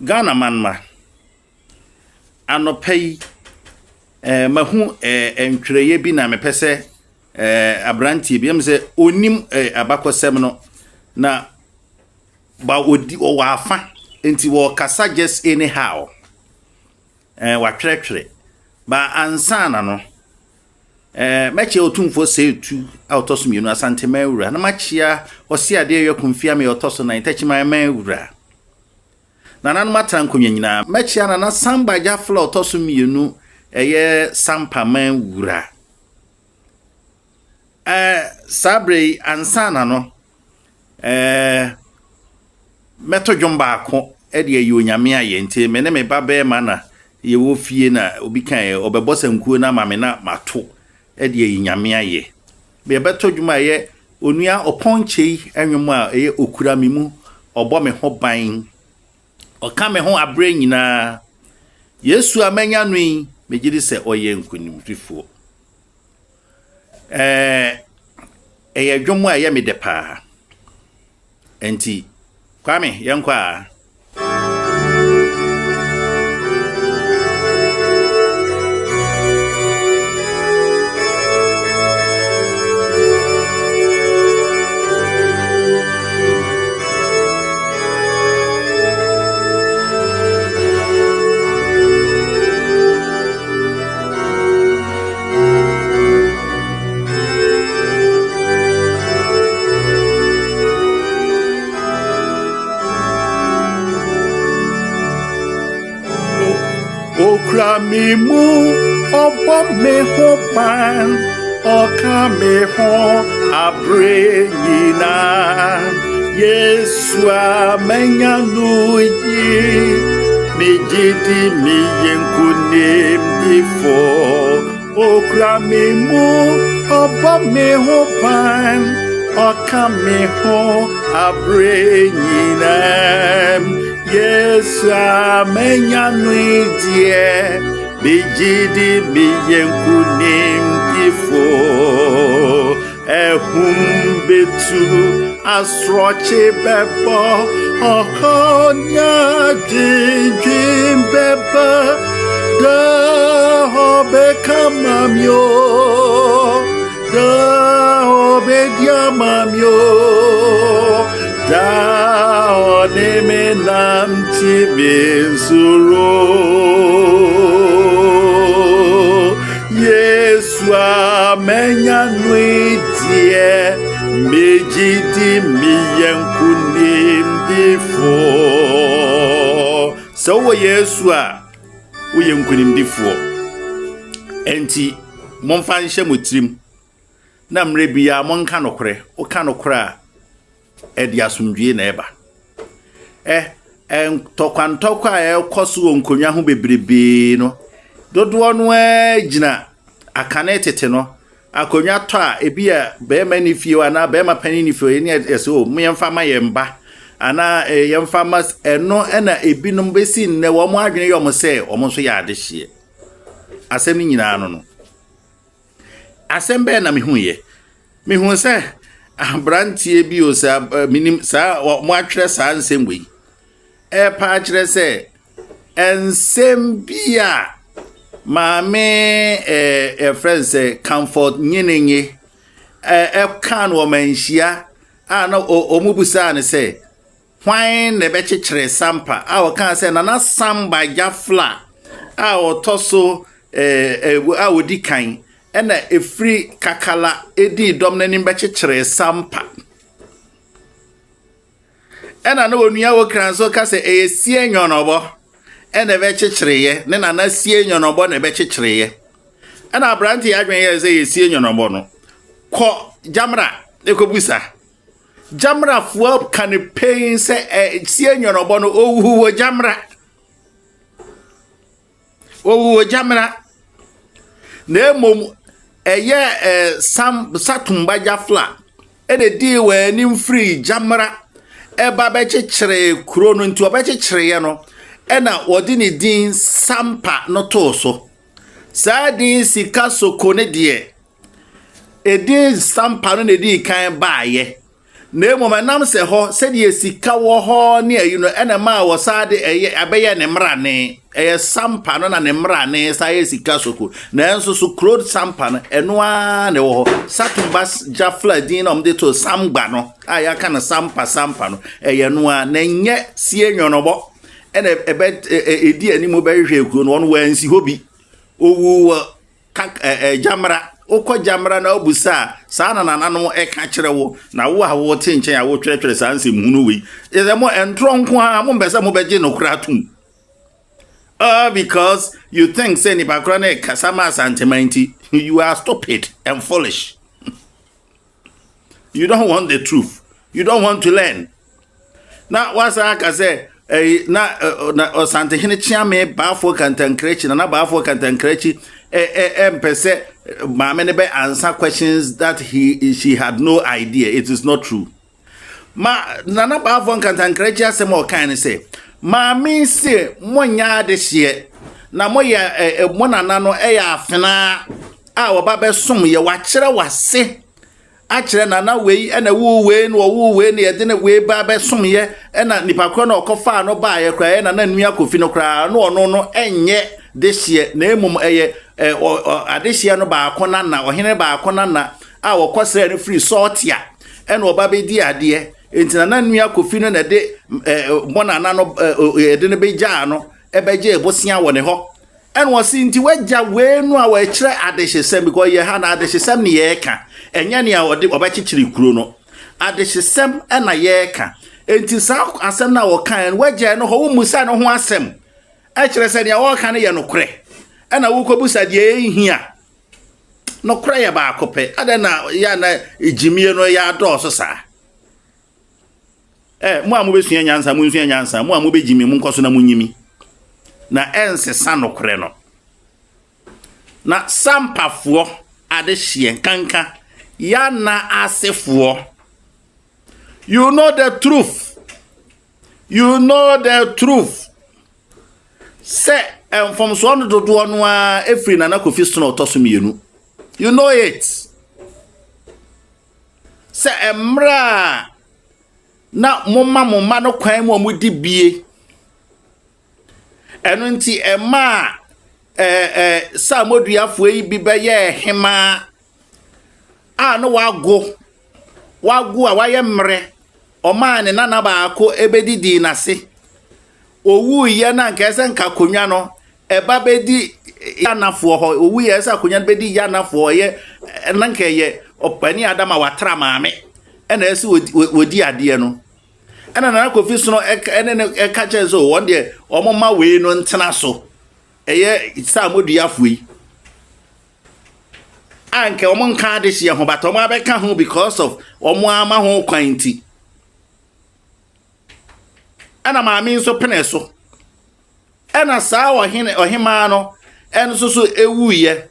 Ghana manma anopei mahu entwereye bi na mepese abranti bi se onim abakosem no na ba odi o wafa enti wo kasa just anyhow wa twerɛtwerɛ ba ansana no meche otumfo se tu autosum yenu Asanteman wura na machia osi ade yekumfia me otoso na itachiman man wura na nanu matan konwa nyina mechia na Sampa ja fla otosum yenu eye Sampa man wura sabre ansana no meto dwomba ako e de ye onyame aye nti me ne me babe ma na ye wo fie na obi kan obebosankuo na mame na mato e de ye nyame aye be beto dwuma ye onua oponchei enwom a eye okura mimu obo me ho ban oka me ho abre nyina Yesu amanya nui megiri se oye nkunim rifo eye dwomo a ye me de pa enti kwame yankwa okra mimu obo me ho pan oka me ho abre nyina Yesu amenya nuyi mejidi mi yenkunim difo okra mimu obo me ho pan oka me ho abre nyina Yesu amenya nuidie bijidi miyenkunim kifo ehumbetu asroche bebo okonya jinjim beba da hobe kamamyo da hobe diamamyo da oneme namti benzuro Yesu amenya nuidie mejidi miyenkunim difo so Yesu a uyenkunim difo enti momfa nhye motrim na mre bia monka nokore o ka nokora edi asumdwie na eba tokwantokwa ekoso onkonwa ho bebrebe no dodo no gina akane tete no akonwa to a ebi a be ma ni fie wa na be ma pani ni fie ni eso mo yemfa ma yemba ana yemfa ma eno na ebi no besi ne wo mo adwene yo mo se o mo so ya ade hie asem ni nyina no asem be na mehu se abrantie bi o sa minim sa mo atwere sa nsem we pa atwere se ensem bia maame friends comfort nyenenye kan wo manhia ana omubusa ne se hwan ne be kyekere Sampa a wo kan se na Samba jafla a otoso a wodi kan ena efri kakala edi dom nanim be kyekere Sampa ena no onua wo kran so ka se esie nyonobo ena be kyekere ne na sie nyonobo na be kyekere ena abranti adwen ye se esie nyonobo no ko jamra ekobusa jamra fuo kan pain se sie nyonobo no owuwo jamra na mom eye satumba jafla ene di we nim free jamra eba be kyekere kuro no nti oba kyekere ye no ena wodi ni din Sampa no to so sa din sika soko ne de edin Sampa no ne di kan baaye ne momenam se ho se de sika wo ho ne ayi no ena ma wo sade abeye ne mrane Sampa no na ne mrane sa ye sika soko na enso so crowd Sampa no eno a ne wo ho Satumbas jafla din om de to Samba no aya kana Sampa no no a na nye sie nwonobo ena edi animu be hwe ekuro no no wansi hobi owu jamra okọ jamra na obusa sa na nanano eka kire wo na wo a wo te nchen ya wo twetwere sa nsem hunu we is mo entro nko a mo mbese mo beje no kratum because you think say ni bakra na kasama Asanteman, you are stupid and foolish. You don't want the truth, you don't want to learn. Now what's I say na Asante hene chiame bafo kantankrechi na bafo kantankrechi empese mama ne be answer questions that she had no idea. It is not true. Nana bafo kantankrechi asem o kan say mama se monya de hye na moya monana no ya afena a wo ba be som ye wa kire wase a kire nana wei na wo wei ne ye de na wei ba be som ye na nipa kro na okofa no ba ye kra na nua kofi no kra no ono no enye de hye na emum adehye no ba akona na ohene ba akona na a wo kosere no free sortia na oba be di ade entina na nua kofi no na de monana no de ne be gya no ebeje ebosia wo ne ho en wo si nti wagya we nu a wa kire adehyesem because ye ha na adehyesem ne ye ka enya ne a obachichiri kuro no adehyesem na ye ka enti sa asem na wo kan wagya no ho wo musa no ho asem a kire se ne wo kan ye no kore na wo kobusa de ehia no kore ye ba akope ada na ya na ejimie no ya do so sa mo a mo be sua nyansa mo sua nyansa mo a mo be jimi mo nkoso na mo nyimi na ensesa no kore no na sampafo ade hye kanka ya na asefo. You know the truth, you know the truth. Say from so no dodo no a efri na na kofi so na otoso mienu, you know it. Say emra na momma no kwan mu omudi bie eno nti ema samoduafo yi bi be ye hema a no wago a waye mre oma ne nana baako ebedidi nase owu ye na nke ese nka konwa no eba bedi yanafo ho owu ye ese konwa bedi yanafo ye na nke ye opani adama watra maame ena ese wodi ade no ena na kofi so no ene ka chezo won de omoma we no ntena so eye samoduafo yi anke omon ka de hye ho bato mo abeka ho because of omo ama ho kwanti ana maami nso pene so ena saa ohima no enso so ewuye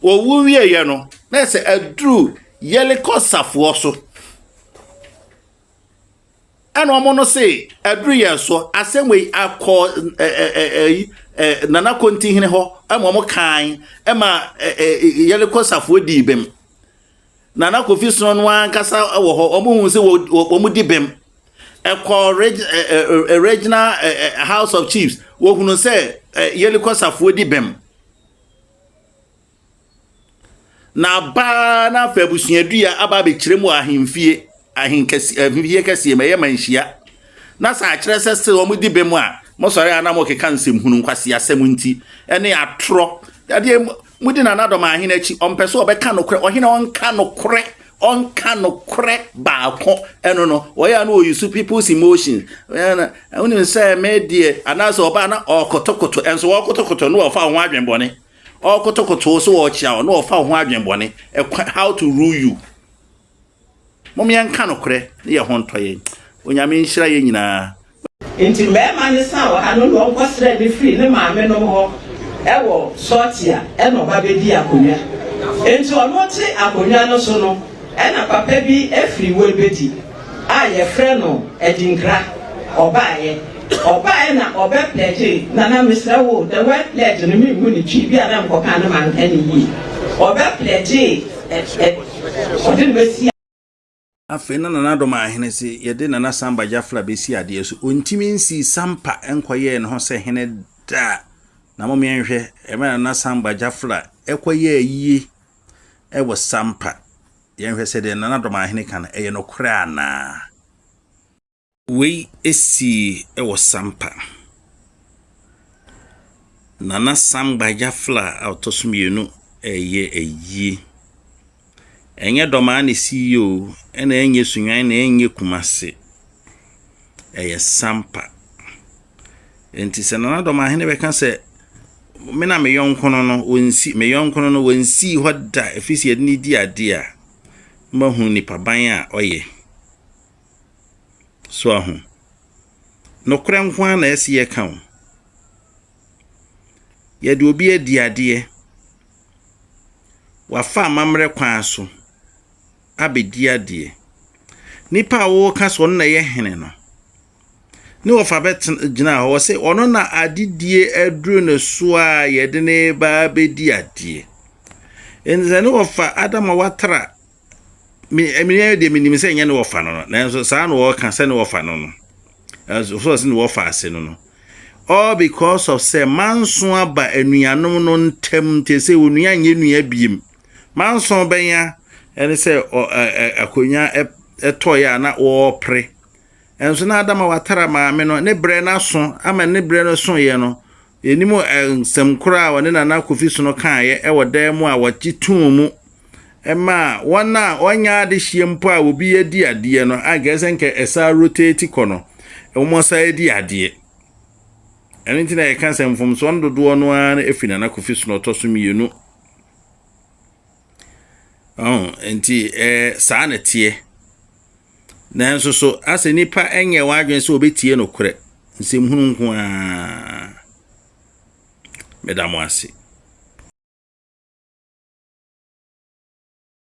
owuye ye no na se adru yele kosafo so ena omo no se adru ye so asemwe akọ nana konti hine ho ama kan ema yele kosafo di bem nana kofi so no ankasa wo ho omo hu se wo di bem regional House of Chiefs wo hunu se yele kosafo di bem na ba na fabusuadua aba be kiremu ahemfie ahemfie kase me manhia na sa kire se wo di bem a mo sori ana mo keka nsem hunu nkwase asem nti ene atro ade mudi na nadom ahene achi ompeso obeka no kre ohene onka no kre baako eno no oya no use people's emotions na unu say medie anaso oba na okotokoto enso okotokoto no ofa ho adwenbone okotokoto so wo chia no ofa ho adwenbone how to rule you mom yanka no kre ye ho ntoye onyame nhira ye nyina Inti mema ni sawa anu no nkosre be free ne maame no ho ewo sortia e no ba be di akonya enti ono te akonya no so no e na papa bi efri we bedi a ye frɛ no edinkra obaye na obe pledge na Mr. Wo the word pledge no mi mu ni twi bi ana nkoka na man kan yi obe pledge odin be afe na nana dom ahene se yede nana Samba Jafla besi ade so ontimi nsi Sampa enkoye ne ho se hene da na mo menhwe e me nana Samba Jafla ekoye yi e wo Sampa yenhwe se de nana dom ahene kan eye no kra na we esi e wo Sampa nana Samba Jafla autosumienu eye eyi enye doma ne CEO ena enye sunwan na enye kumase eye Sampa enti se nana doma hene be kan se me na me yonkono no wonsi me yonkono no wonsi hoda efisi ye ni di ade a mahu ni paban a oye so ahu no krenko na esi ye kan ye de obi adi ade wafa amamre kwan so abedi ade nipa wo ka so na ye hene no ni wo fa bet gina ho se ono na adidie adru ne so a ye de ne ba bedi ade enze ni wo fa adama watra emine de minim se nya ne wo fa no na so sa no wo ka se ne wo fa no no so se ne wo fa ase no all because of say manso aba anuanom no ntem te se onua nye nua biem manso benya ene se akonya etoya na wo pre enso na adama watara maame no ne bre na so ama ne bre no so ye no enimo nsem kura wone na kofi so no kan ye e wodan mu a wagitum mu ema wona onya de hiempo a obi yedi ade no agese nke esa rotate kono omo sa yedi ade enti na ye kan se mfom so ndodo no a efina na kofi so no toso mienu enti saa na tie na nso so ase nipa enye wadwen se obetie no kore nsem hunu nko a medamo ase